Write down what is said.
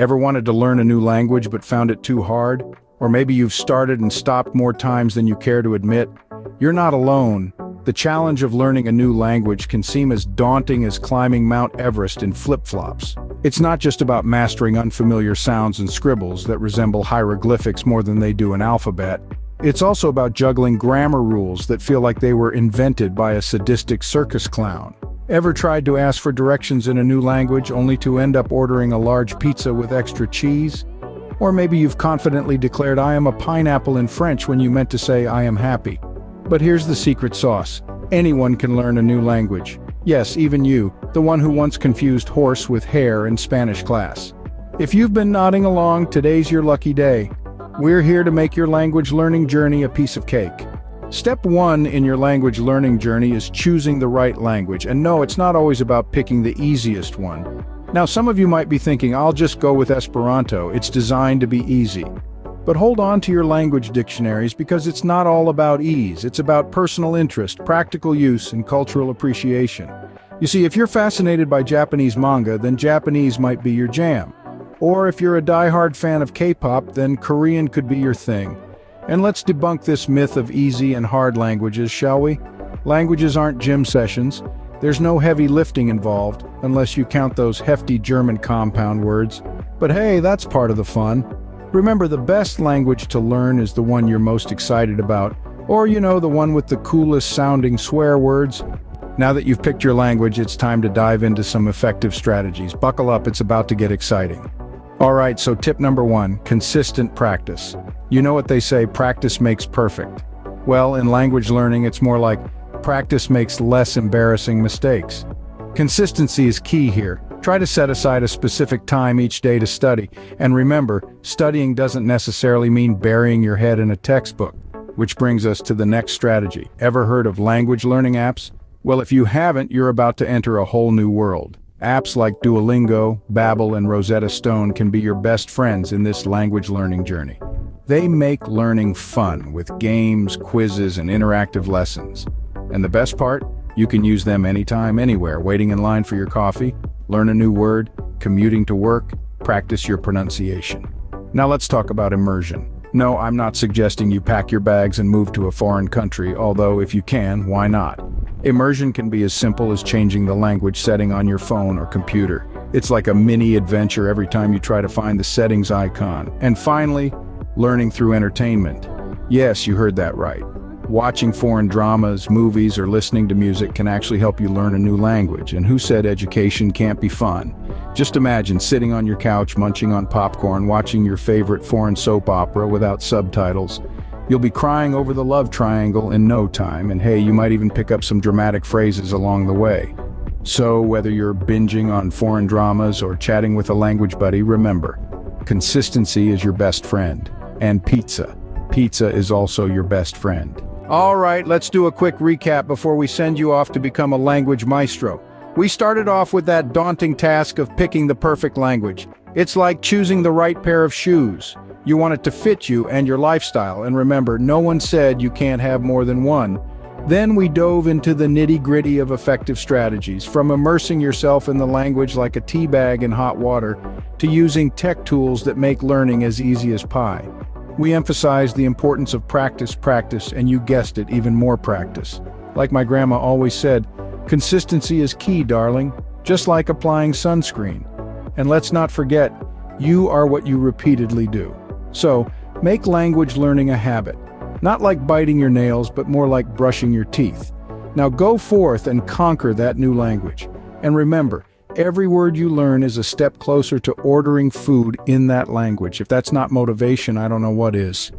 Ever wanted to learn a new language but found it too hard? Or maybe you've started and stopped more times than you care to admit? You're not alone. The challenge of learning a new language can seem as daunting as climbing Mount Everest in flip-flops. It's not just about mastering unfamiliar sounds and scribbles that resemble hieroglyphics more than they do an alphabet. It's also about juggling grammar rules that feel like they were invented by a sadistic circus clown. Ever tried to ask for directions in a new language only to end up ordering a large pizza with extra cheese? Or maybe you've confidently declared "I am a pineapple" in French when you meant to say "I am happy." But here's the secret sauce. Anyone can learn a new language. Yes, even you, the one who once confused horse with hare in Spanish class. If you've been nodding along, today's your lucky day. We're here to make your language learning journey a piece of cake. Step 1 in your language learning journey is choosing the right language. And no, it's not always about picking the easiest one. Now, some of you might be thinking, I'll just go with Esperanto. It's designed to be easy. But hold on to your language dictionaries, because it's not all about ease. It's about personal interest, practical use, and cultural appreciation. You see, if you're fascinated by Japanese manga, then Japanese might be your jam. Or if you're a die-hard fan of K-pop, then Korean could be your thing. And let's debunk this myth of easy and hard languages, shall we? Languages aren't gym sessions. There's no heavy lifting involved, unless you count those hefty German compound words. But hey, that's part of the fun. Remember, the best language to learn is the one you're most excited about. Or, the one with the coolest sounding swear words. Now that you've picked your language, it's time to dive into some effective strategies. Buckle up, it's about to get exciting. Alright, so tip number 1, consistent practice. You know what they say, practice makes perfect. Well, in language learning, it's more like practice makes less embarrassing mistakes. Consistency is key here. Try to set aside a specific time each day to study. And remember, studying doesn't necessarily mean burying your head in a textbook. Which brings us to the next strategy. Ever heard of language learning apps? Well, if you haven't, you're about to enter a whole new world. Apps like Duolingo, Babbel, and Rosetta Stone can be your best friends in this language learning journey. They make learning fun with games, quizzes, and interactive lessons. And the best part? You can use them anytime, anywhere, waiting in line for your coffee, learn a new word, commuting to work, practice your pronunciation. Now let's talk about immersion. No, I'm not suggesting you pack your bags and move to a foreign country, although if you can, why not? Immersion can be as simple as changing the language setting on your phone or computer. It's like a mini adventure every time you try to find the settings icon. And finally, learning through entertainment. Yes, you heard that right. Watching foreign dramas, movies, or listening to music can actually help you learn a new language. And who said education can't be fun? Just imagine sitting on your couch, munching on popcorn, watching your favorite foreign soap opera without subtitles. You'll be crying over the love triangle in no time, and hey, you might even pick up some dramatic phrases along the way. So, whether you're binging on foreign dramas or chatting with a language buddy, remember, consistency is your best friend. And pizza. Pizza is also your best friend. All right, let's do a quick recap before we send you off to become a language maestro. We started off with that daunting task of picking the perfect language. It's like choosing the right pair of shoes. You want it to fit you and your lifestyle, and remember, no one said you can't have more than one. Then we dove into the nitty-gritty of effective strategies, from immersing yourself in the language like a tea bag in hot water, to using tech tools that make learning as easy as pie. We emphasized the importance of practice, and you guessed it, even more practice. Like my grandma always said, consistency is key, darling, just like applying sunscreen. And let's not forget, you are what you repeatedly do. So, make language learning a habit. Not like biting your nails, but more like brushing your teeth. Now go forth and conquer that new language. And remember, every word you learn is a step closer to ordering food in that language. If that's not motivation, I don't know what is.